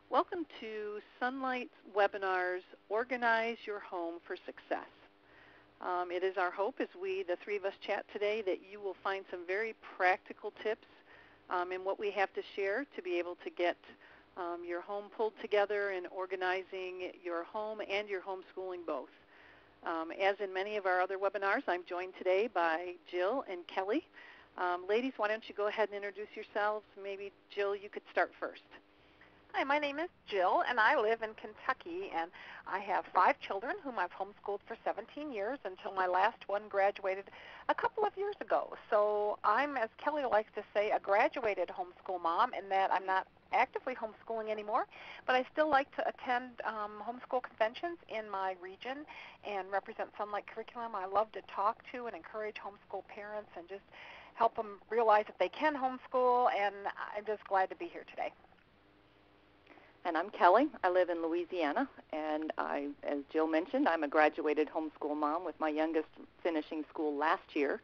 Welcome to Sonlight's webinars, Organize Your Home for Success. It is our hope as we, the three of us, chat today that you will find some very practical tips in what we have to share to be able to get your home pulled together and organizing your home and your homeschooling both. As in many of our other webinars, I'm joined today by Jill and Kelly. Ladies, why don't you go ahead and introduce yourselves? Maybe, Jill, you could start first. Hi, my name is Jill, and I live in Kentucky, and I have 5 children whom I've homeschooled for 17 years until my last one graduated a couple of years ago. So I'm, as Kelly likes to say, a graduated homeschool mom in that I'm not actively homeschooling anymore, but I still like to attend homeschool conventions in my region and represent Sonlight curriculum. I love to talk to and encourage homeschool parents and just help them realize that they can homeschool, and I'm just glad to be here today. And I'm Kelly. I live in Louisiana, and as Jill mentioned, I'm a graduated homeschool mom with my youngest finishing school last year.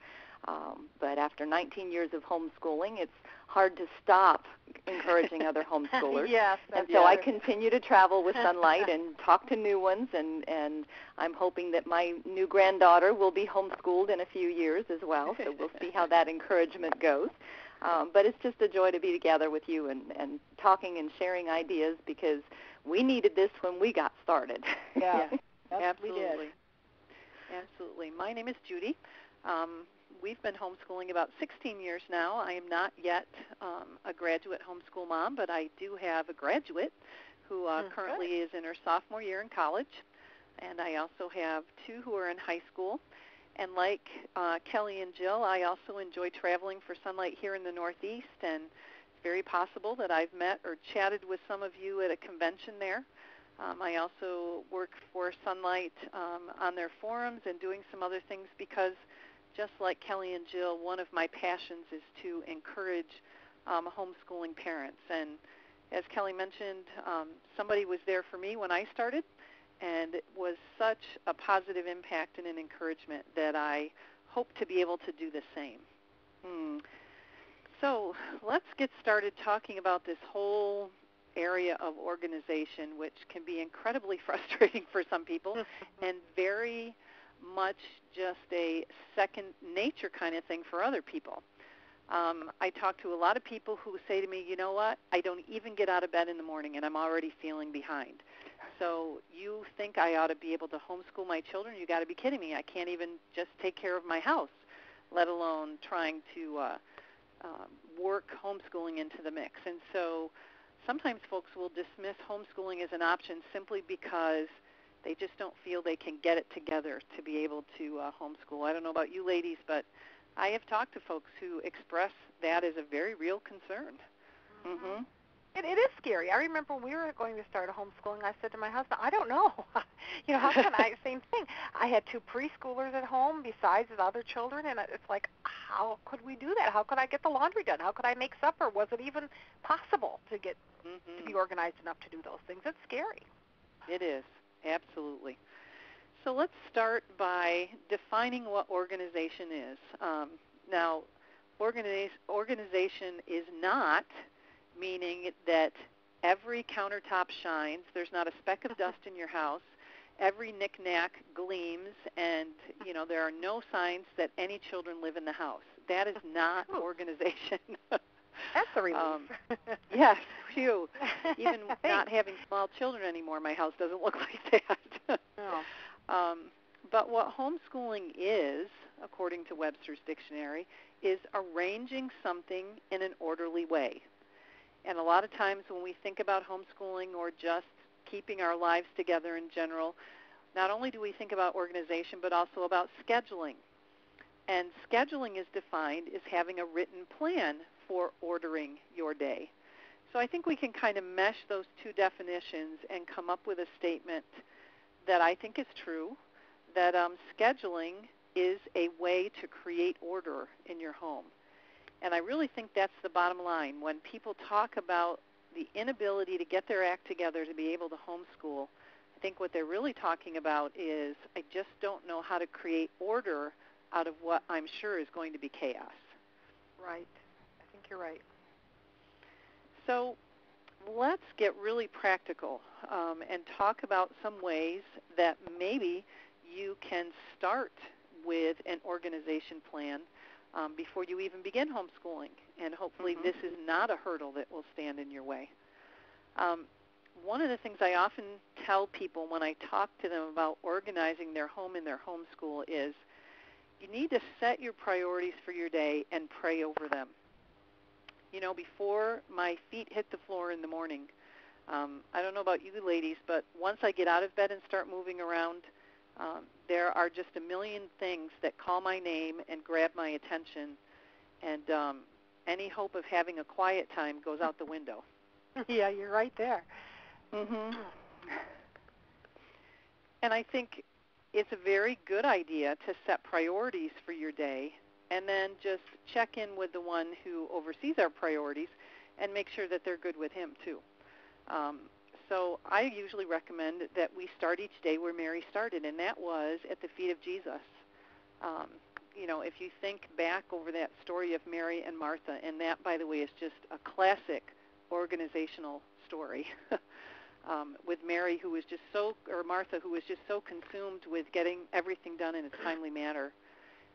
But after 19 years of homeschooling, it's hard to stop encouraging other homeschoolers. Yes, and so I continue to travel with Sonlight and talk to new ones, and I'm hoping that my new granddaughter will be homeschooled in a few years as well, so we'll see how that encouragement goes. But it's just a joy to be together with you and talking and sharing ideas because we needed this when we got started. Yeah, Absolutely. Absolutely. My name is Judy. We've been homeschooling about 16 years now. I am not yet a graduate homeschool mom, but I do have a graduate who currently is in her sophomore year in college. And I also have 2 who are in high school. And like Kelly and Jill, I also enjoy traveling for Sonlight here in the Northeast, and it's very possible that I've met or chatted with some of you at a convention there. I also work for Sonlight on their forums and doing some other things because just like Kelly and Jill, one of my passions is to encourage homeschooling parents. And as Kelly mentioned, somebody was there for me when I started, and it was such a positive impact and an encouragement that I hope to be able to do the same. So let's get started talking about this whole area of organization, which can be incredibly frustrating for some people and very much just a second nature kind of thing for other people. I talk to a lot of people who say to me, you know what, I don't even get out of bed in the morning and I'm already feeling behind. So you think I ought to be able to homeschool my children? You got to be kidding me. I can't even just take care of my house, let alone trying to work homeschooling into the mix. And so sometimes folks will dismiss homeschooling as an option simply because they just don't feel they can get it together to be able to homeschool. I don't know about you ladies, but I have talked to folks who express that as a very real concern. Mm-hmm. It is scary. I remember when we were going to start a homeschooling, I said to my husband, I don't know. How can I, same thing. I had 2 preschoolers at home besides the other children, and it's like, how could we do that? How could I get the laundry done? How could I make supper? Was it even possible to get to be organized enough to do those things? It's scary. It is, absolutely. So let's start by defining what organization is. Now, organization is not meaning that every countertop shines, there's not a speck of dust in your house, every knick-knack gleams, and there are no signs that any children live in the house. That is not organization. That's a relief. Yes, phew. Even not having small children anymore, my house doesn't look like that. No. But what homeschooling is, according to Webster's Dictionary, is arranging something in an orderly way. And a lot of times when we think about homeschooling or just keeping our lives together in general, not only do we think about organization, but also about scheduling. And scheduling is defined as having a written plan for ordering your day. So I think we can kind of mesh those 2 definitions and come up with a statement that I think is true, that scheduling is a way to create order in your home. And I really think that's the bottom line. When people talk about the inability to get their act together to be able to homeschool, I think what they're really talking about is, I just don't know how to create order out of what I'm sure is going to be chaos. Right. I think you're right. So let's get really practical and talk about some ways that maybe you can start with an organization plan before you even begin homeschooling. And hopefully this is not a hurdle that will stand in your way. One of the things I often tell people when I talk to them about organizing their home and their homeschool is you need to set your priorities for your day and pray over them. You know, before my feet hit the floor in the morning, I don't know about you ladies, but once I get out of bed and start moving around, there are just a million things that call my name and grab my attention, and any hope of having a quiet time goes out the window. Yeah, you're right there. And I think it's a very good idea to set priorities for your day and then just check in with the one who oversees our priorities and make sure that they're good with him too. So I usually recommend that we start each day where Mary started, and that was at the feet of Jesus. You know, if you think back over that story of Mary and Martha, and that, by the way, is just a classic organizational story with Mary, who was just so, or Martha, who was just so consumed with getting everything done in a timely manner,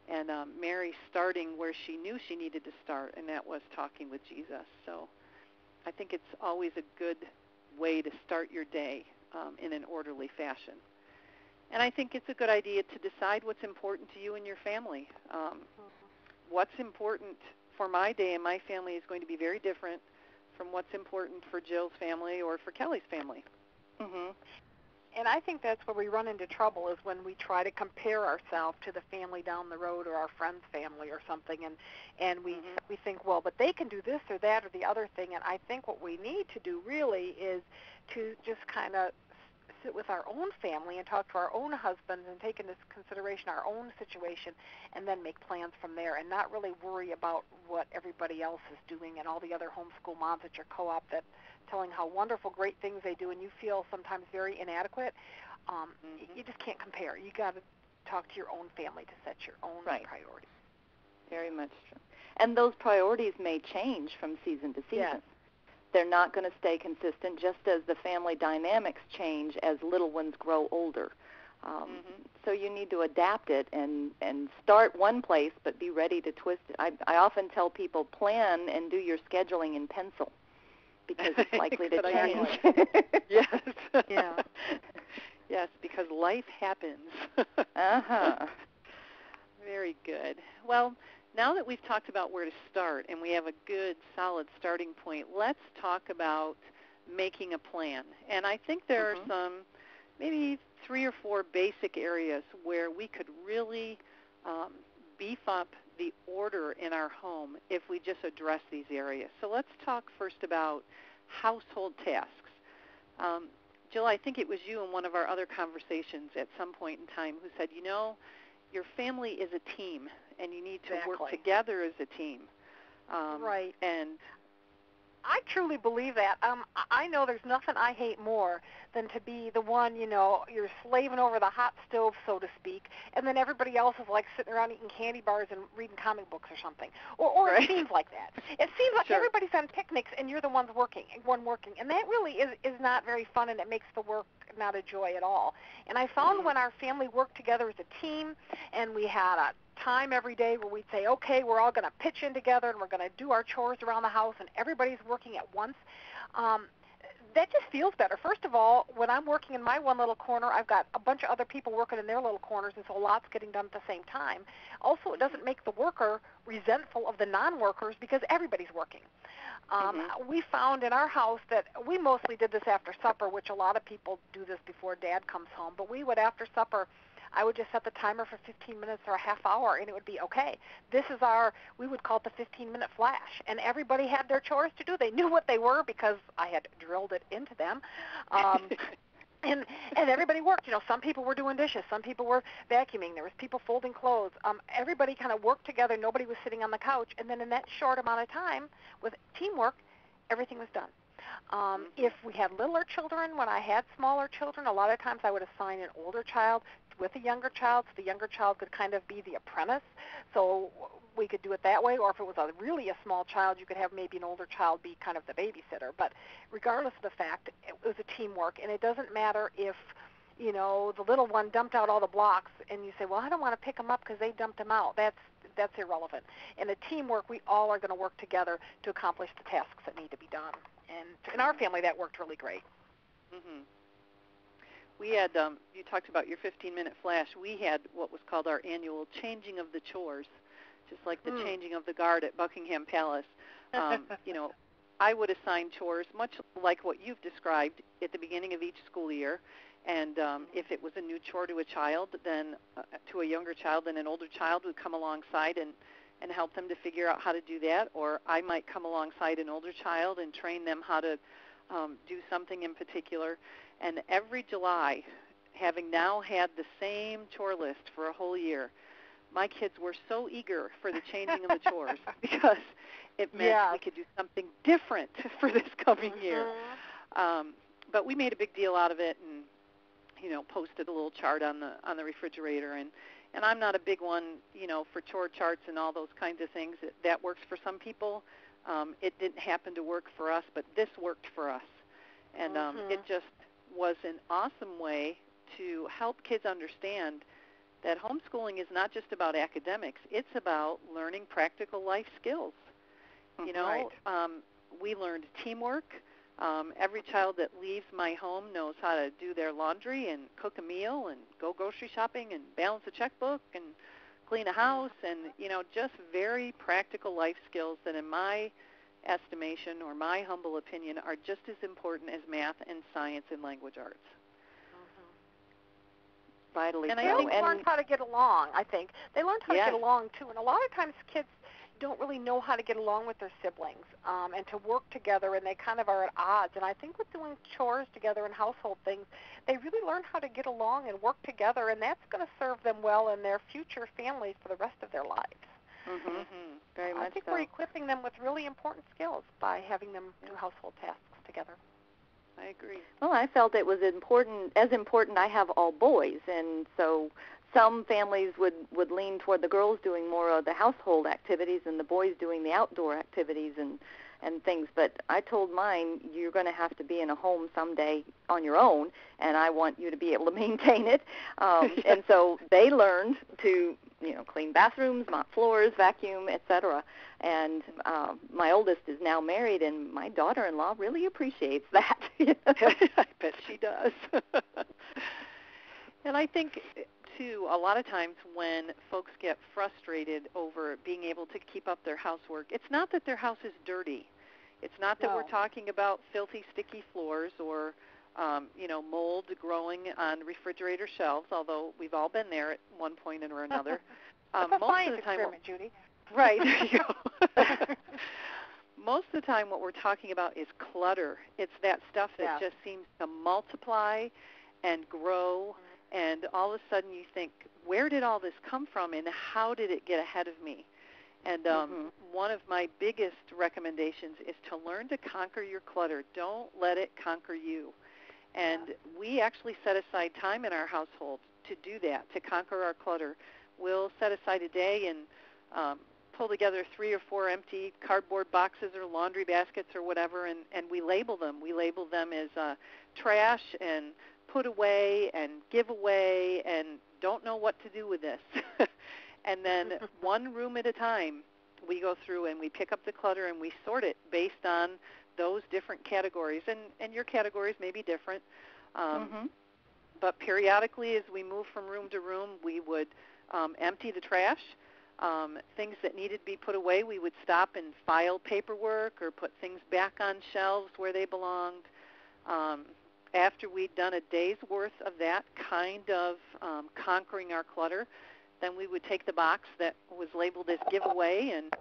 and Mary starting where she knew she needed to start, and that was talking with Jesus. So I think it's always a good way to start your day in an orderly fashion. And I think it's a good idea to decide what's important to you and your family. What's important for my day and my family is going to be very different from what's important for Jill's family or for Kelly's family. And I think that's where we run into trouble, is when we try to compare ourselves to the family down the road or our friend's family or something, and we think, well, but they can do this or that or the other thing. And I think what we need to do really is to just kind of sit with our own family and talk to our own husbands and take into consideration our own situation, and then make plans from there, and not really worry about what everybody else is doing and all the other homeschool moms at your co-op that telling how wonderful, great things they do, and you feel sometimes very inadequate. You just can't compare. You got to talk to your own family to set your own priorities. Very much true. And those priorities may change from season to season. Yes. They're not going to stay consistent, just as the family dynamics change as little ones grow older. So you need to adapt it and start one place, but be ready to twist it. I often tell people, plan and do your scheduling in pencil, because it's likely to change. Yes. Yeah. Yes, because life happens. Very good. Well, now that we've talked about where to start and we have a good, solid starting point, let's talk about making a plan. And I think there are some, maybe 3 or 4 basic areas where we could really beef up the order in our home if we just address these areas. So let's talk first about household tasks. Jill, I think it was you in one of our other conversations at some point in time who said, you know, your family is a team, and you need to work together as a team. Right. And I truly believe that. I know there's nothing I hate more than to be the one, you know, you're slaving over the hot stove, so to speak, and then everybody else is like sitting around eating candy bars and reading comic books or something. Or it seems like that. It seems like everybody's on picnics and you're the one working. And that really is not very fun, and it makes the work not a joy at all. And I found when our family worked together as a team and we had a time every day where we'd say, okay, we're all going to pitch in together and we're going to do our chores around the house, and everybody's working at once, that just feels better. First of all, when I'm working in my one little corner, I've got a bunch of other people working in their little corners, and so lots getting done at the same time. Also, it doesn't make the worker resentful of the non-workers because everybody's working. We found in our house that we mostly did this after supper, which a lot of people do this before Dad comes home, but we would, after supper, I would just set the timer for 15 minutes or a half hour, and it would be okay. This is we would call it the 15-minute flash, and everybody had their chores to do. They knew what they were because I had drilled it into them. And everybody worked. You know, some people were doing dishes, some people were vacuuming, there was people folding clothes. Everybody kind of worked together. Nobody was sitting on the couch. And then in that short amount of time, with teamwork, everything was done. If we had littler children, when I had smaller children, a lot of times I would assign an older child with a younger child, so the younger child could kind of be the apprentice. So we could do it that way, or if it was really a small child, you could have maybe an older child be kind of the babysitter. But regardless of the fact, it was a teamwork, and it doesn't matter if, you know, the little one dumped out all the blocks, and you say, well, I don't want to pick them up because they dumped them out. That's irrelevant. In a teamwork, we all are going to work together to accomplish the tasks that need to be done. And in our family, that worked really great. Mm-hmm. We had, you talked about your 15-minute flash. We had what was called our annual changing of the chores, just like the changing of the guard at Buckingham Palace. You know, I would assign chores, much like what you've described, at the beginning of each school year. And if it was a new chore to a child, then to a younger child, then an older child would come alongside and help them to figure out how to do that. Or I might come alongside an older child and train them how to do something in particular. And every July, having now had the same chore list for a whole year, my kids were so eager for the changing of the chores because it meant we could do something different for this coming year. But we made a big deal out of it and, you know, posted a little chart on the refrigerator. And I'm not a big one, you know, for chore charts and all those kinds of things. That works for some people. It didn't happen to work for us, but this worked for us. And it just was an awesome way to help kids understand that homeschooling is not just about academics. It's about learning practical life skills. You know, we learned teamwork. Every child that leaves my home knows how to do their laundry and cook a meal and go grocery shopping and balance a checkbook and clean a house and, you know, just very practical life skills that in my estimation or my humble opinion are just as important as math and science and language arts. Vitally and so. They learned how to get along, I think. They learned how to get along, too. And a lot of times kids don't really know how to get along with their siblings and to work together, and they kind of are at odds. And I think with doing chores together and household things, they really learn how to get along and work together, and that's going to serve them well in their future families for the rest of their lives. Very much I think so. we're equipping them with really important skills by having them do household tasks together. I agree. Well, I felt it was important. As important, I have all boys, and so some families would lean toward the girls doing more of the household activities and the boys doing the outdoor activities and things. But I told mine, you're going to have to be in a home someday on your own, and I want you to be able to maintain it. And so they learned to, you know, clean bathrooms, mop floors, vacuum, etc. And my oldest is now married, and my daughter-in-law really appreciates that. I bet she does. And I think, too, a lot of times when folks get frustrated over being able to keep up their housework, it's not that their house is dirty. It's not that we're talking about filthy, sticky floors or, you know, mold growing on refrigerator shelves, although we've all been there at one point or another. That's a science experiment, Judy. Right, there you go. Most of the time what we're talking about is clutter. It's that stuff that just seems to multiply and grow, and all of a sudden you think, where did all this come from and how did it get ahead of me? And one of my biggest recommendations is to learn to conquer your clutter. Don't let it conquer you. And we actually set aside time in our household to do that, to conquer our clutter. We'll set aside a day and pull together 3 or 4 empty cardboard boxes or laundry baskets or whatever, and we label them. We label them as trash and put away and give away and don't know what to do with this. And then one room at a time, we go through and we pick up the clutter and we sort it based on those different categories. And your categories may be different. But periodically as we move from room to room, we would empty the trash. Things that needed to be put away, we would stop and file paperwork or put things back on shelves where they belonged. After we'd done a day's worth of that kind of conquering our clutter, then we would take the box that was labeled as giveaway and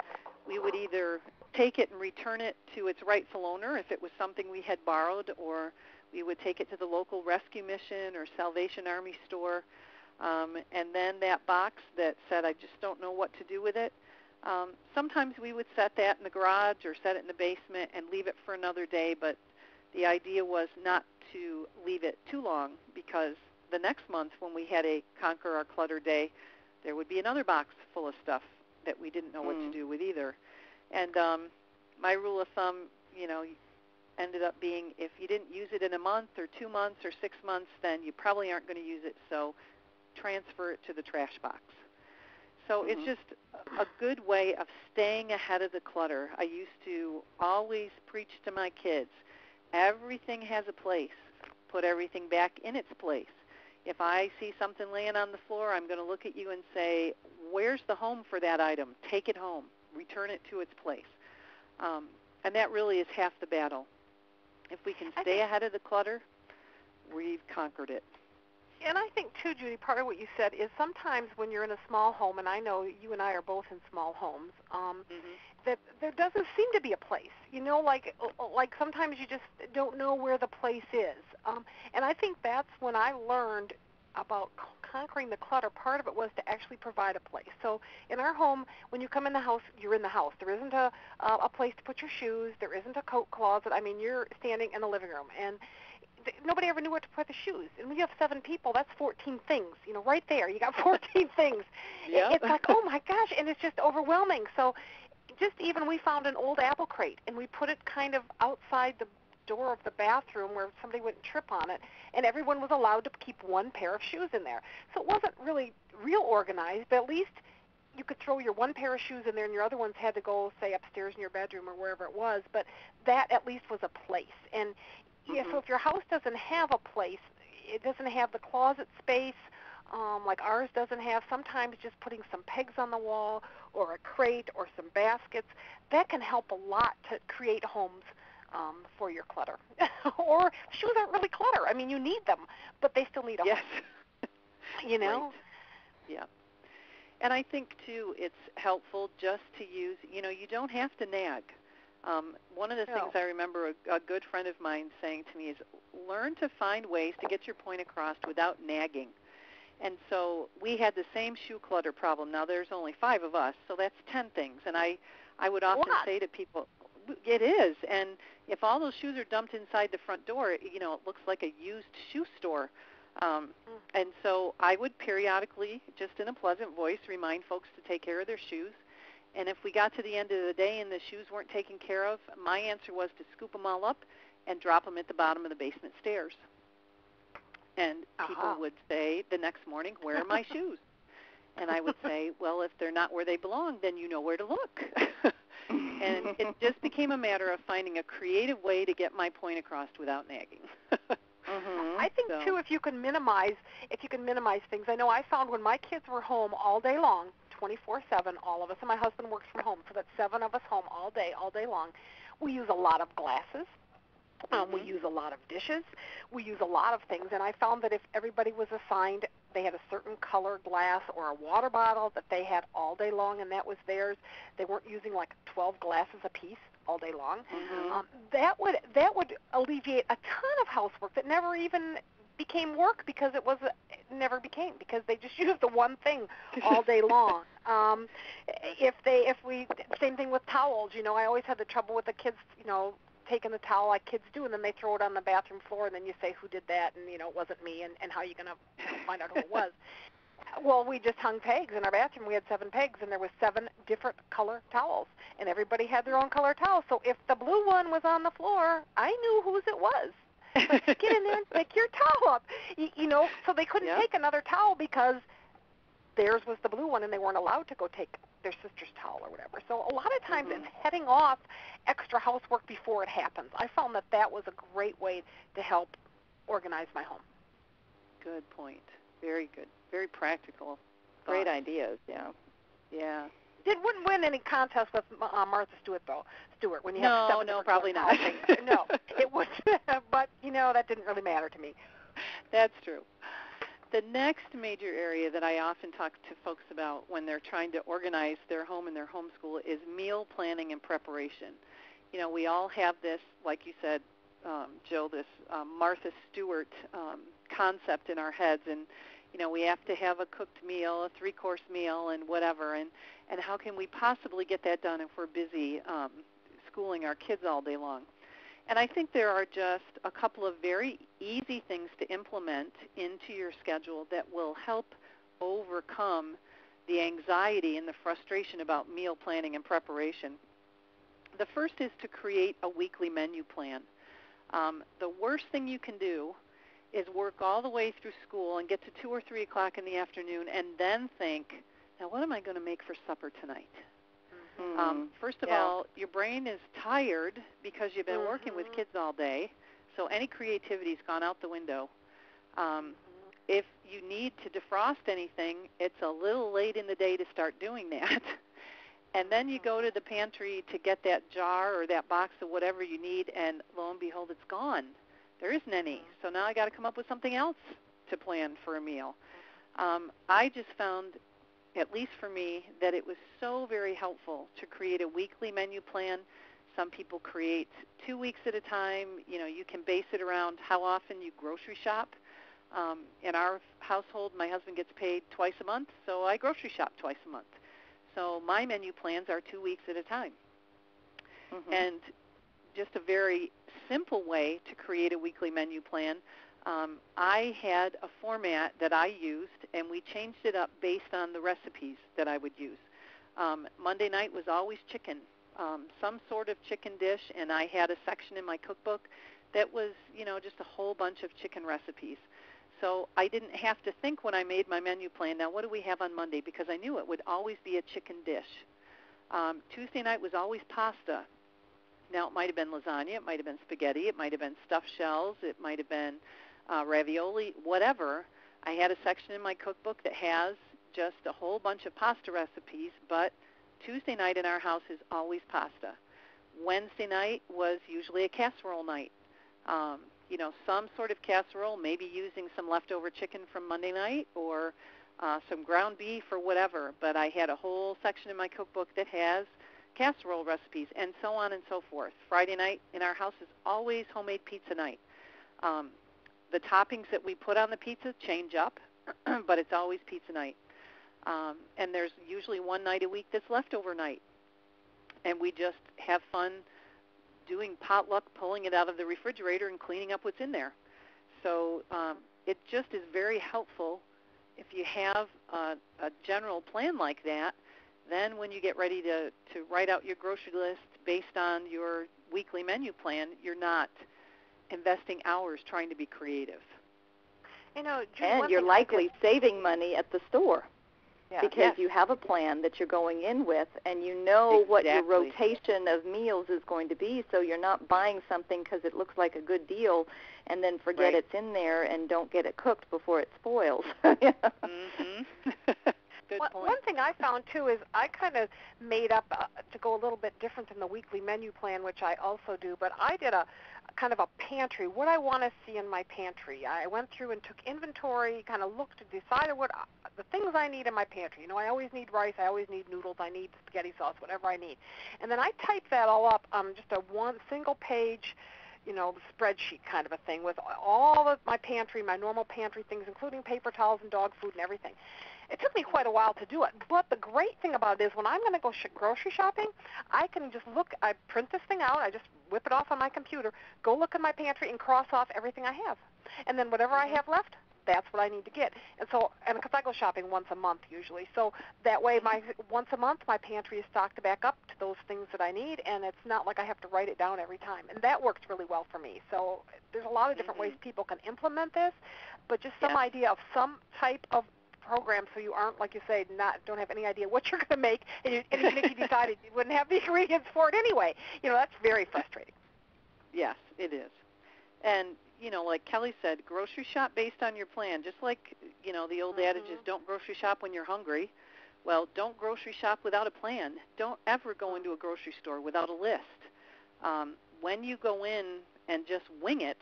we would either take it and return it to its rightful owner if it was something we had borrowed, or we would take it to the local rescue mission or Salvation Army store. And then that box that said, I just don't know what to do with it, sometimes we would set that in the garage or set it in the basement and leave it for another day, but the idea was not to leave it too long because the next month when we had a Conquer Our Clutter Day, there would be another box full of stuff that we didn't know what to do with either. And my rule of thumb, ended up being if you didn't use it in a month or 2 months or 6 months, then you probably aren't going to use it, so transfer it to the trash box. So it's just a good way of staying ahead of the clutter. I used to always preach to my kids, everything has a place. Put everything back in its place. If I see something laying on the floor, I'm going to look at you and say, where's the home for that item? Take it home. Return it to its place. And that really is half the battle. If we can stay ahead of the clutter, we've conquered it. And I think, too, Judy, part of what you said is sometimes when you're in a small home, and I know you and I are both in small homes, that there doesn't seem to be a place. Like sometimes you just don't know where the place is. And I think that's when I learned about conquering the clutter. Part of it was to actually provide a place. So in our home, when you come in the house, you're in the house. There isn't a place to put your shoes. There isn't a coat closet. I mean, you're standing in the living room. And nobody ever knew where to put the shoes. And when you have 7 people, that's 14 things. Right there, you got 14 things. Yep. It's like, oh, my gosh, and it's just overwhelming. So just even we found an old apple crate, and we put it kind of outside the door of the bathroom where somebody wouldn't trip on it, and everyone was allowed to keep 1 pair of shoes in there. So it wasn't really real organized, but at least you could throw your 1 pair of shoes in there, and your other ones had to go, say, upstairs in your bedroom or wherever it was. But that at least was a place. And so if your house doesn't have a place, it doesn't have the closet space, like ours doesn't have, sometimes just putting some pegs on the wall or a crate or some baskets, that can help a lot to create homes for your clutter. Or shoes aren't really clutter. I mean, you need them, but they still need a home. Yes. Right. Yeah. And I think, too, it's helpful just to use, you don't have to nag. One of the things I remember a good friend of mine saying to me is learn to find ways to get your point across without nagging. And so we had the same shoe clutter problem. Now, there's only 5 of us, so that's 10 things. And I would often say to people, it is. And if all those shoes are dumped inside the front door, it looks like a used shoe store. And so I would periodically, just in a pleasant voice, remind folks to take care of their shoes. And if we got to the end of the day and the shoes weren't taken care of, my answer was to scoop them all up and drop them at the bottom of the basement stairs. And people would say the next morning, where are my shoes? And I would say, well, if they're not where they belong, then you know where to look. And it just became a matter of finding a creative way to get my point across without nagging. I think, too, if you can minimize things. I know I found when my kids were home all day long, 24/7, all of us, and my husband works from home, so that's 7 of us home all day long. We use a lot of glasses. We use a lot of dishes. We use a lot of things, and I found that if everybody was assigned, they had a certain color glass or a water bottle that they had all day long, and that was theirs. They weren't using like 12 glasses apiece all day long. That would alleviate a ton of housework that never even became work because it because they just used the one thing all day long. Same thing with towels. I always had the trouble with the kids, taking the towel like kids do, and then they throw it on the bathroom floor, and then you say, who did that? And, it wasn't me, and how are you going to find out who it was? Well, we just hung pegs in our bathroom. We had 7 pegs, and there was 7 different color towels, and everybody had their own color towel. So if the blue one was on the floor, I knew whose it was. But get in there and pick your towel up. So they couldn't take another towel because theirs was the blue one, and they weren't allowed to go take their sister's towel or whatever. So a lot of times it's heading off extra housework before it happens. I found that was a great way to help organize my home. Good point. Very good. Very practical. Great ideas, yeah. It wouldn't win any contest with Martha Stewart, though. When you have 7 No, probably not. No, it wouldn't. But, that didn't really matter to me. That's true. The next major area that I often talk to folks about when they're trying to organize their home and their homeschool is meal planning and preparation. We all have this, like you said, Jill, this Martha Stewart concept in our heads, and we have to have a cooked meal, a 3-course meal, and whatever, and how can we possibly get that done if we're busy schooling our kids all day long? And I think there are just a couple of very easy things to implement into your schedule that will help overcome the anxiety and the frustration about meal planning and preparation. The first is to create a weekly menu plan. The worst thing you can do is work all the way through school and get to 2 or 3 o'clock in the afternoon and then think, now what am I going to make for supper tonight? First of all, your brain is tired because you've been working with kids all day, so any creativity's gone out the window. If you need to defrost anything, it's a little late in the day to start doing that. And then you go to the pantry to get that jar or that box of whatever you need, and lo and behold, it's gone. There isn't any. So now I got to come up with something else to plan for a meal. I just found, at least for me, that it was so very helpful to create a weekly menu plan. Some people create 2 weeks at a time. You know, you can base it around how often you grocery shop. In our household, my husband gets paid twice a month, so I grocery shop twice a month. So my menu plans are 2 weeks at a time. And just a very simple way to create a weekly menu plan, I had a format that I used, and we changed it up based on the recipes that I would use. Monday night was always chicken, some sort of chicken dish, and I had a section in my cookbook that was, you know, just a whole bunch of chicken recipes. So I didn't have to think when I made my menu plan, now what do we have on Monday, because I knew it would always be a chicken dish. Tuesday night was always pasta. Now, it might have been lasagna, it might have been spaghetti, it might have been stuffed shells, it might have been ravioli, whatever. I had a section in my cookbook that has just a whole bunch of pasta recipes, but Tuesday night in our house is always pasta. Wednesday night was usually a casserole night. You know, some sort of casserole, maybe using some leftover chicken from Monday night or some ground beef or whatever, but I had a whole section in my cookbook that has casserole recipes, and so on and so forth. Friday night in our house is always homemade pizza night. The toppings that we put on the pizza change up, but it's always pizza night. And there's usually one night a week that's leftover night. And we just have fun doing potluck, pulling it out of the refrigerator and cleaning up what's in there. So it just is very helpful if you have a general plan like that. Then when you get ready to write out your grocery list based on your weekly menu plan, you're not investing hours trying to be creative. You know, and you're likely saving money at the store because you have a plan that you're going in with, and you know what your rotation of meals is going to be, so you're not buying something because it looks like a good deal and then forget it's in there and don't get it cooked before it spoils. Good point. One thing I found, too, is I kind of made up to go a little bit different than the weekly menu plan, which I also do, but I did a kind of a pantry, what I want to see in my pantry. I went through and took inventory, kind of looked to decide what the things I need in my pantry. You know, I always need rice, I always need noodles, I need spaghetti sauce, whatever I need. And then I typed that all up on just a single page, you know, spreadsheet kind of a thing with all of my pantry, my normal pantry things, including paper towels and dog food and everything. It took me quite a while to do it, but the great thing about it is when I'm going to go grocery shopping, I can just look, I print this thing out, I just whip it off on my computer, go look in my pantry and cross off everything I have. And then whatever I have left, that's what I need to get. And so, and because I go shopping once a month usually, so that way once a month my pantry is stocked back up to those things that I need, and it's not like I have to write it down every time. And that works really well for me. So there's a lot of different ways people can implement this, but just some idea of some type of program so you aren't, like you say, don't have any idea what you're going to make, and even if you decided you wouldn't have the ingredients for it anyway. You know, that's very frustrating. Yes, it is. And, you know, like Kelly said, grocery shop based on your plan. Just like, you know, the old adage is don't grocery shop when you're hungry. Well, don't grocery shop without a plan. Don't ever go into a grocery store without a list. When you go in and just wing it,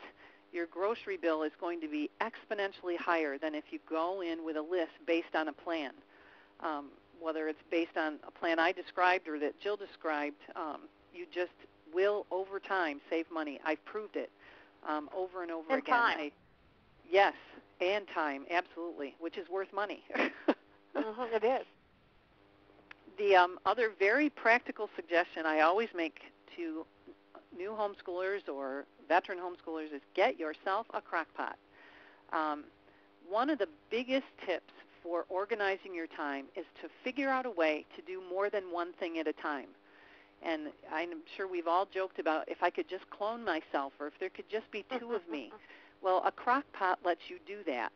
your grocery bill is going to be exponentially higher than if you go in with a list based on a plan. Whether it's based on a plan I described or that Jill described, you just will, over time, save money. I've proved it over and over again. Time. Yes, and time, absolutely, which is worth money. It is. The other very practical suggestion I always make to new homeschoolers or veteran homeschoolers is get yourself a crock-pot. One of the biggest tips for organizing your time is to figure out a way to do more than one thing at a time. And I'm sure we've all joked about if I could just clone myself or if there could just be two of me. Well, a crock-pot lets you do that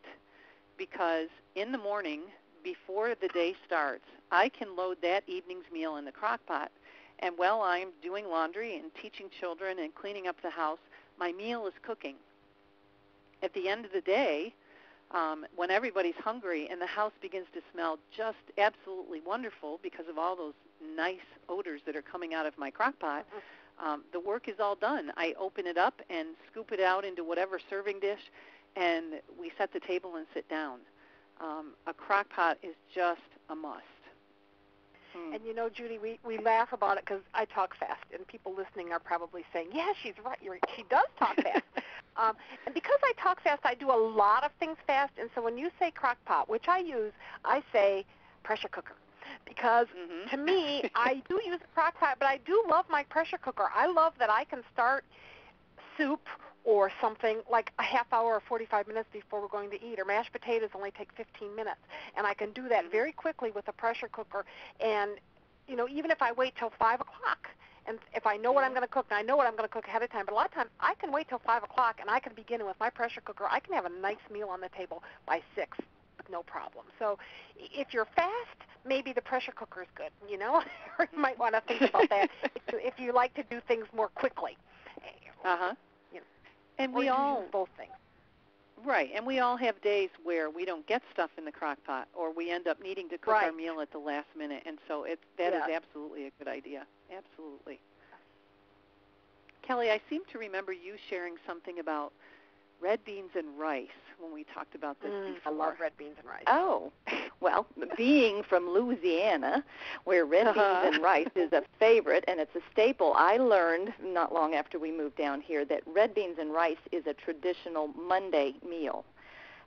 because in the morning, before the day starts, I can load that evening's meal in the crock-pot. And while I'm doing laundry and teaching children and cleaning up the house, my meal is cooking. At the end of the day, when everybody's hungry and the house begins to smell just absolutely wonderful because of all those nice odors that are coming out of my crock pot, the work is all done. I open it up and scoop it out into whatever serving dish, and we set the table and sit down. A crock pot is just a must. And you know, Judy, we laugh about it because I talk fast, and people listening are probably saying, yeah, she's right. She does talk fast. And because I talk fast, I do a lot of things fast. And so when you say crock pot, which I use, I say pressure cooker. Because to me, I do use a crock pot, but I do love my pressure cooker. I love that I can start soup or something like a half hour or 45 minutes before we're going to eat, or mashed potatoes only take 15 minutes. And I can do that very quickly with a pressure cooker. And, you know, even if I wait till 5 o'clock, and if I know what I'm going to cook, and I know what I'm going to cook ahead of time, but a lot of times I can wait till 5 o'clock, and I can begin with my pressure cooker. I can have a nice meal on the table by 6 with no problem. So if you're fast, maybe the pressure cooker is good, you know? Or you might want to think about that if you like to do things more quickly. Uh-huh. And we all both things. Right, and we all have days where we don't get stuff in the crock pot, or we end up needing to cook our meal at the last minute, and so that is absolutely a good idea. Absolutely. Kelly, I seem to remember you sharing something about red beans and rice when we talked about this before. I love red beans and rice. Oh, well, being from Louisiana, where red beans and rice is a favorite and it's a staple, I learned not long after we moved down here that red beans and rice is a traditional Monday meal.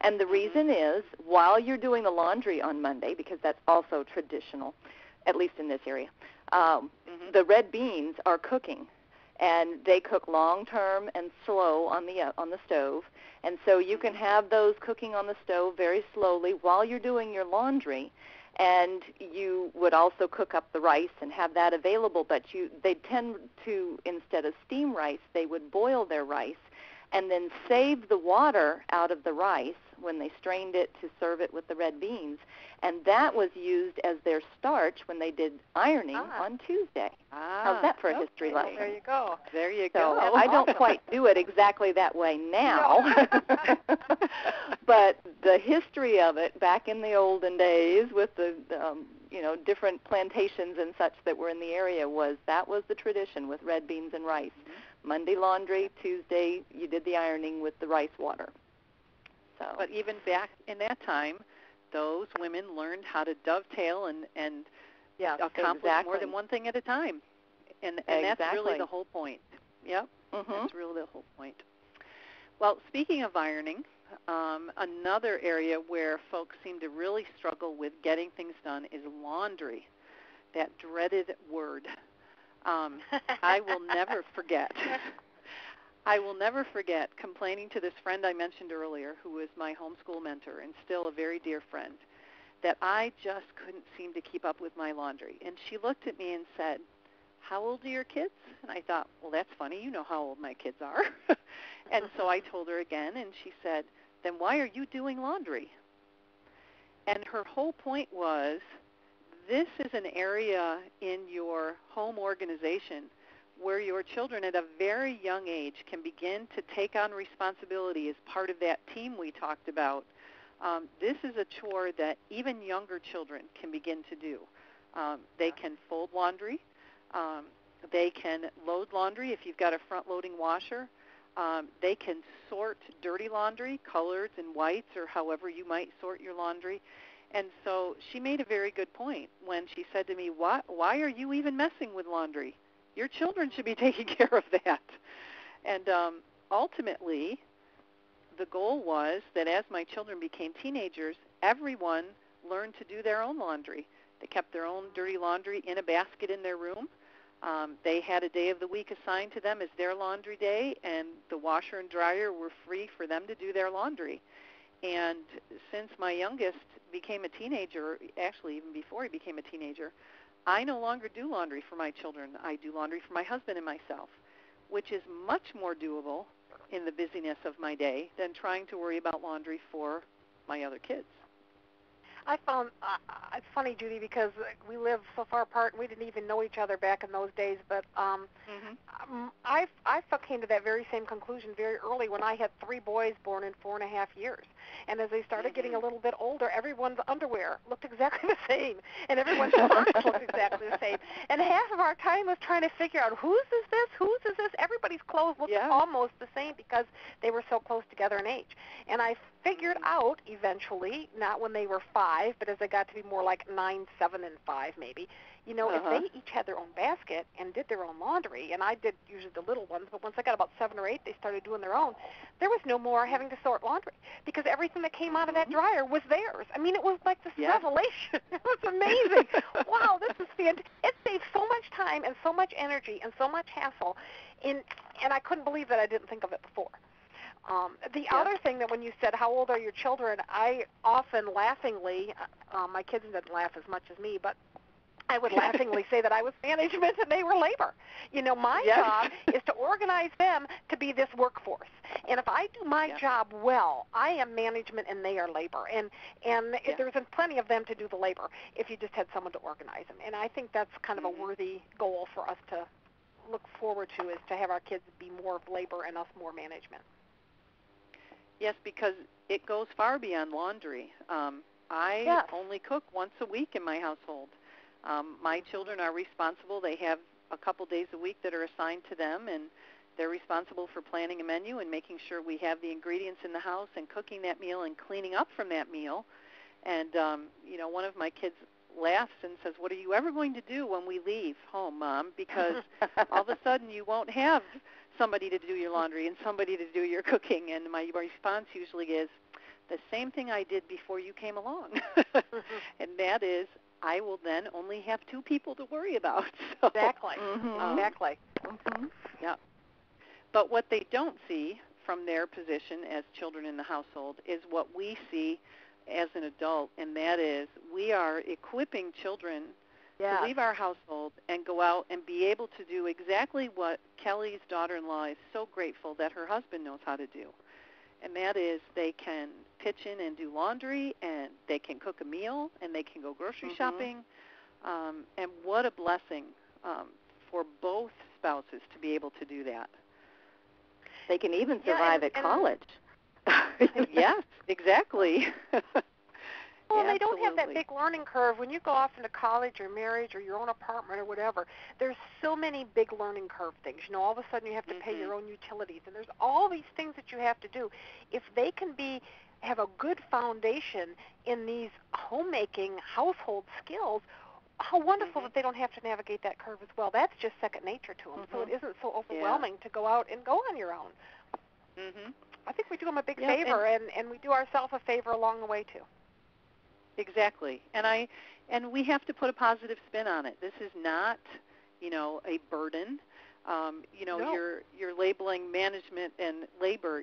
And the reason is, while you're doing the laundry on Monday, because that's also traditional, at least in this area, the red beans are cooking. And they cook long-term and slow on the stove. And so you can have those cooking on the stove very slowly while you're doing your laundry. And you would also cook up the rice and have that available. But they tend to, instead of steam rice, they would boil their rice and then save the water out of the rice when they strained it to serve it with the red beans. And that was used as their starch when they did ironing on Tuesday. How's that for a history lesson? There you go. There you go. So I don't quite do it exactly that way now. No. But the history of it back in the olden days with the different plantations and such that were in the area was the tradition with red beans and rice. Monday laundry, Tuesday you did the ironing with the rice water. So. But even back in that time, those women learned how to dovetail and accomplish more than one thing at a time. And that's really the whole point. Yep, that's really the whole point. Well, speaking of ironing, another area where folks seem to really struggle with getting things done is laundry, that dreaded word. I will never forget. I will never forget complaining to this friend I mentioned earlier, who was my homeschool mentor and still a very dear friend, that I just couldn't seem to keep up with my laundry. And she looked at me and said, "How old are your kids?" And I thought, well, that's funny. You know how old my kids are. And so I told her again, and she said, "Then why are you doing laundry?" And her whole point was, this is an area in your home organization where your children at a very young age can begin to take on responsibility as part of that team we talked about. This is a chore that even younger children can begin to do. They can fold laundry. They can load laundry if you've got a front-loading washer. They can sort dirty laundry, colors and whites, or however you might sort your laundry. And so she made a very good point when she said to me, why are you even messing with laundry? Your children should be taking care of that. And ultimately, the goal was that as my children became teenagers, everyone learned to do their own laundry. They kept their own dirty laundry in a basket in their room. They had a day of the week assigned to them as their laundry day, and the washer and dryer were free for them to do their laundry. And since my youngest became a teenager, actually even before he became a teenager, I no longer do laundry for my children. I do laundry for my husband and myself, which is much more doable in the busyness of my day than trying to worry about laundry for my other kids. I found it's funny, Judy, because we live so far apart and we didn't even know each other back in those days. But I came to that very same conclusion very early when I had 3 boys born in 4.5 years. And as they started getting a little bit older, everyone's underwear looked exactly the same, and everyone's shirts looked exactly the same. And half of our time was trying to figure out whose is this, whose is this. Everybody's clothes looked almost the same because they were so close together in age. And I figured out eventually, not when they were 5, but as they got to be more like 9, 7, and 5 maybe, if they each had their own basket and did their own laundry, and I did usually the little ones, but once I got about 7 or 8, they started doing their own, there was no more having to sort laundry because everything that came out of that dryer was theirs. I mean, it was like this revelation. It was amazing. Wow, this is fantastic. It saved so much time and so much energy and so much hassle, and I couldn't believe that I didn't think of it before. The other thing that when you said, how old are your children, I often laughingly, my kids didn't laugh as much as me, but I would laughingly say that I was management and they were labor. My job is to organize them to be this workforce. And if I do my job well, I am management and they are labor. And there's plenty of them to do the labor if you just had someone to organize them. And I think that's kind of a worthy goal for us to look forward to, is to have our kids be more of labor and us more management. Yes, because it goes far beyond laundry. I only cook once a week in my household. My children are responsible. They have a couple days a week that are assigned to them, and they're responsible for planning a menu and making sure we have the ingredients in the house and cooking that meal and cleaning up from that meal. And, one of my kids laughs and says, "What are you ever going to do when we leave home, Mom? Because all of a sudden you won't have somebody to do your laundry and somebody to do your cooking." And my response usually is, the same thing I did before you came along. And that is, I will then only have 2 people to worry about. So, exactly. Yeah. But what they don't see from their position as children in the household is what we see as an adult, and that is we are equipping children to leave our household and go out and be able to do exactly what Kelly's daughter-in-law is so grateful that her husband knows how to do. And that is they can pitch in and do laundry, and they can cook a meal, and they can go grocery shopping. And what a blessing for both spouses to be able to do that. They can even survive at college. Yes, exactly. Well, and they don't have that big learning curve. When you go off into college or marriage or your own apartment or whatever, there's so many big learning curve things. All of a sudden you have to pay your own utilities, and there's all these things that you have to do. If they can have a good foundation in these homemaking household skills, how wonderful that they don't have to navigate that curve as well. That's just second nature to them, so it isn't so overwhelming to go out and go on your own. I think we do them a big favor, and we do ourselves a favor along the way, too. Exactly. And we have to put a positive spin on it. This is not, a burden. You're labeling management and labor,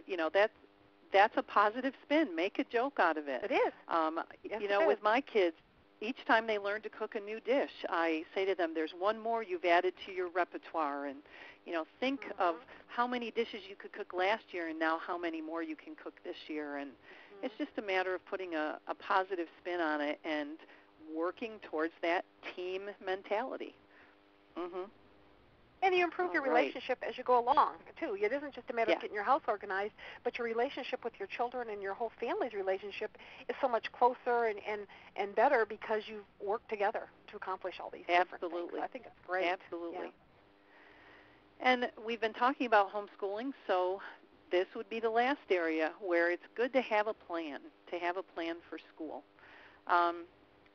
that's a positive spin. Make a joke out of it. It is. With my kids, each time they learn to cook a new dish, I say to them, there's one more you've added to your repertoire, and think of how many dishes you could cook last year and now how many more you can cook this year. And it's just a matter of putting a positive spin on it and working towards that team mentality. And you improve your relationship as you go along, too. It isn't just a matter of getting your house organized, but your relationship with your children and your whole family's relationship is so much closer and better because you've worked together to accomplish all these different things. I think it's great. Absolutely. And we've been talking about homeschooling, so this would be the last area where it's good to have a plan for school.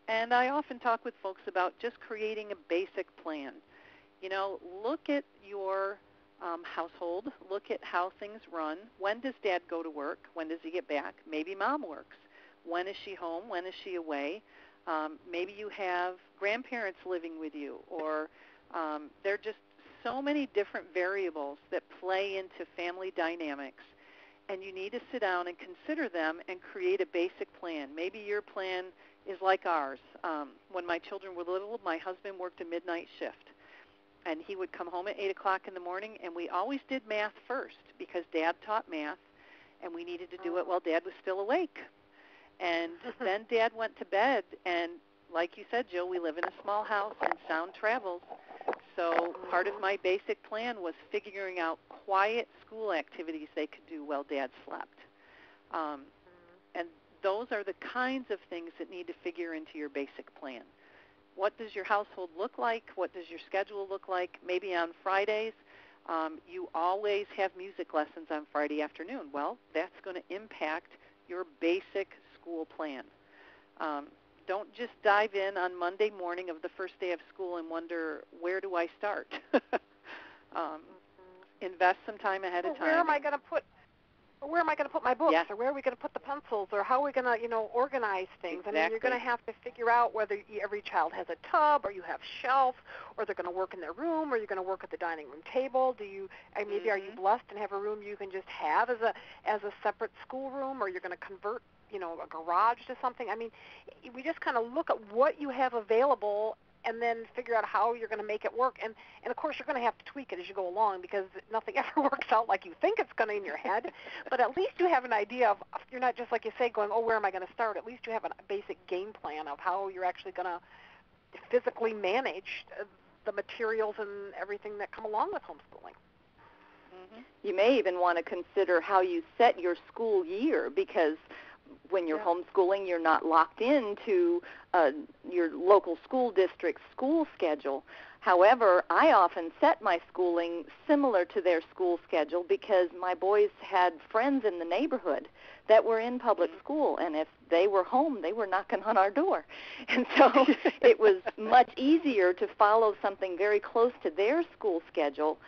And I often talk with folks about just creating a basic plan. Look at your household. Look at how things run. When does Dad go to work? When does he get back? Maybe Mom works. When is she home? When is she away? Maybe you have grandparents living with you, or there are just so many different variables that play into family dynamics. and you need to sit down and consider them and create a basic plan. Maybe your plan is like ours. When my children were little, my husband worked a midnight shift, and he would come home at 8 o'clock in the morning, and we always did math first because Dad taught math, and we needed to do it while Dad was still awake. And then Dad went to bed, and like you said, Jill, we live in a small house, and sound travels. So part of my basic plan was figuring out quiet school activities they could do while Dad slept. And those are the kinds of things that need to figure into your basic plan. What does your household look like? What does your schedule look like? Maybe on Fridays, you always have music lessons on Friday afternoon. Well, that's going to impact your basic school plan. Don't just dive in on Monday morning of the first day of school and wonder, where do I start? Invest some time ahead of time. Where am I going to put my books? Yes. Or where are we going to put the pencils? Or how are we going to, organize things? Exactly. I mean, you're going to have to figure out whether every child has a tub, or you have shelves, or they're going to work in their room, or you're going to work at the dining room table. Maybe are you blessed and have a room you can just have as a separate school room, or you're going to convert a garage to something? I mean, we just kind of look at what you have available and then figure out how you're going to make it work. And of course, you're going to have to tweak it as you go along, because nothing ever works out like you think it's going to in your head. But at least you have an idea of, you're not just, like you say, going, where am I going to start? At least you have a basic game plan of how you're actually going to physically manage the materials and everything that come along with homeschooling. You may even want to consider how you set your school year, because when you're homeschooling, you're not locked into your local school district's school schedule. However, I often set my schooling similar to their school schedule because my boys had friends in the neighborhood that were in public school, and if they were home, they were knocking on our door. And so it was much easier to follow something very close to their school schedule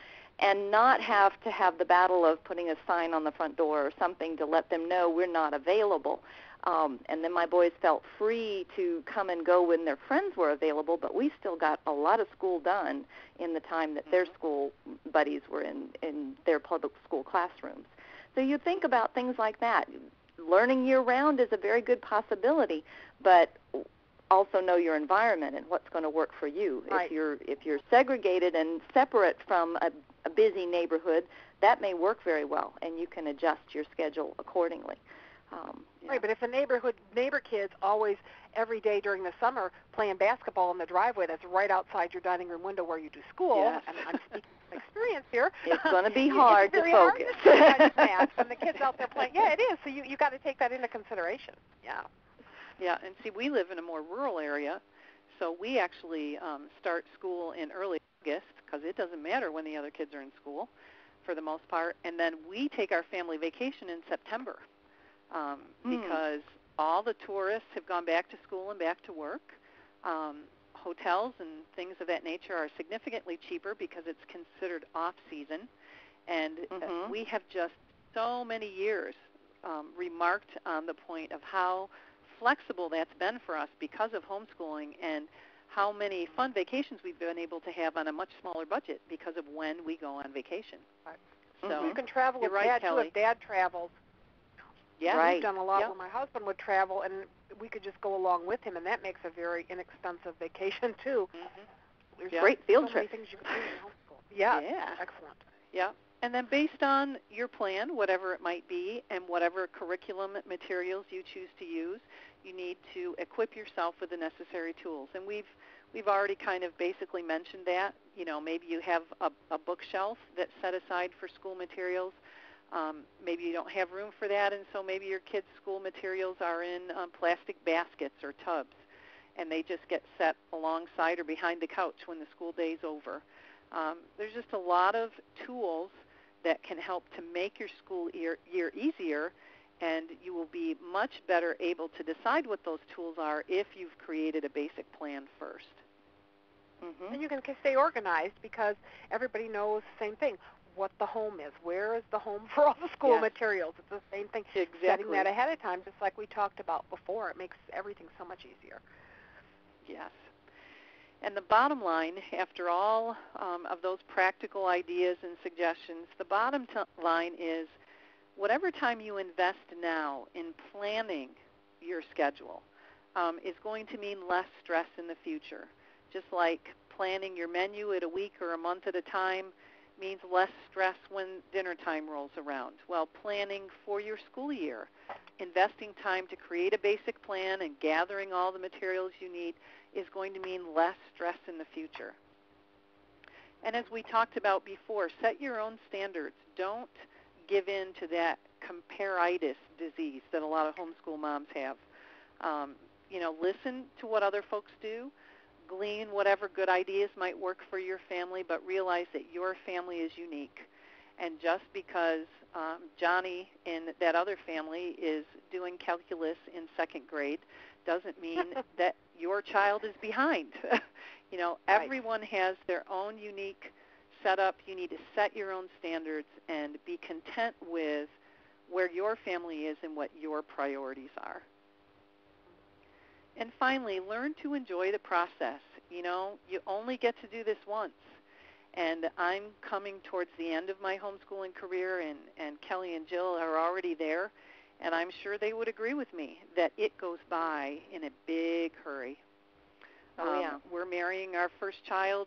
and not have to have the battle of putting a sign on the front door or something to let them know we're not available. And then my boys felt free to come and go when their friends were available, but we still got a lot of school done in the time that their school buddies were in their public school classrooms. So you think about things like that. Learning year-round is a very good possibility, but also know your environment and what's going to work for you. Right. If you're segregated and separate from a busy neighborhood, that may work very well, and you can adjust your schedule accordingly. Right, but if the neighbor kids always, every day during the summer, playing basketball in the driveway that's right outside your dining room window where you do school, and I'm speaking from experience here, it's going to be hard to focus. When the kids out there playing, it is. So you got to take that into consideration. Yeah, and see, we live in a more rural area, so we actually start school in early August because it doesn't matter when the other kids are in school for the most part, and then we take our family vacation in September because all the tourists have gone back to school and back to work. Hotels and things of that nature are significantly cheaper because it's considered off-season, and we have just so many years remarked on the point of how flexible that's been for us because of homeschooling, and how many fun vacations we've been able to have on a much smaller budget because of when we go on vacation. Right. So you can travel with right, Dad, Kelly. too, if Dad travels. Yeah, right. We've done a lot where my husband would travel, and we could just go along with him, and that makes a very inexpensive vacation, too. There's great field so trips. many things you can do in homeschool. Yeah, excellent. Yeah, and then based on your plan, whatever it might be, and whatever curriculum materials you choose to use, you need to equip yourself with the necessary tools. And we've already kind of basically mentioned that. Maybe you have a bookshelf that's set aside for school materials. Maybe you don't have room for that, and so maybe your kids' school materials are in plastic baskets or tubs, and they just get set alongside or behind the couch when the school day's over. There's just a lot of tools that can help to make your school year easier, and you will be much better able to decide what those tools are if you've created a basic plan first. And you can stay organized because everybody knows the same thing, what the home is. Where is the home for all the school materials? It's the same thing. Exactly. Setting that ahead of time, just like we talked about before, it makes everything so much easier. Yes. And the bottom line, after all of those practical ideas and suggestions, the bottom line is whatever time you invest now in planning your schedule is going to mean less stress in the future. Just like planning your menu at a week or a month at a time means less stress when dinner time rolls around. Well, planning for your school year, investing time to create a basic plan and gathering all the materials you need is going to mean less stress in the future. And as we talked about before, set your own standards. Don't give in to that comparitis disease that a lot of homeschool moms have. Listen to what other folks do, glean whatever good ideas might work for your family, but realize that your family is unique. And just because Johnny in that other family is doing calculus in second grade doesn't mean that your child is behind. Everyone has their own unique setup. You need to set your own standards and be content with where your family is and what your priorities are. And finally, learn to enjoy the process. You only get to do this once. And I'm coming towards the end of my homeschooling career, and Kelly and Jill are already there, and I'm sure they would agree with me that it goes by in a big hurry. Oh, yeah. We're marrying our first child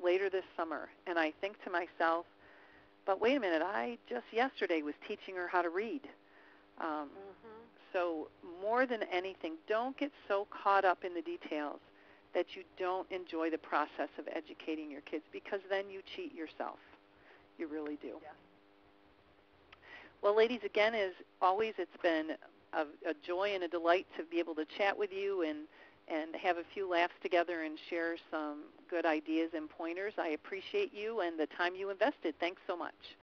later this summer, and I think to myself, but wait a minute, I just yesterday was teaching her how to read. So more than anything, don't get so caught up in the details that you don't enjoy the process of educating your kids, because then you cheat yourself. You really do. Yes. Well, ladies, again, as always, it's been a joy and a delight to be able to chat with you and have a few laughs together and share some good ideas and pointers. I appreciate you and the time you invested. Thanks so much.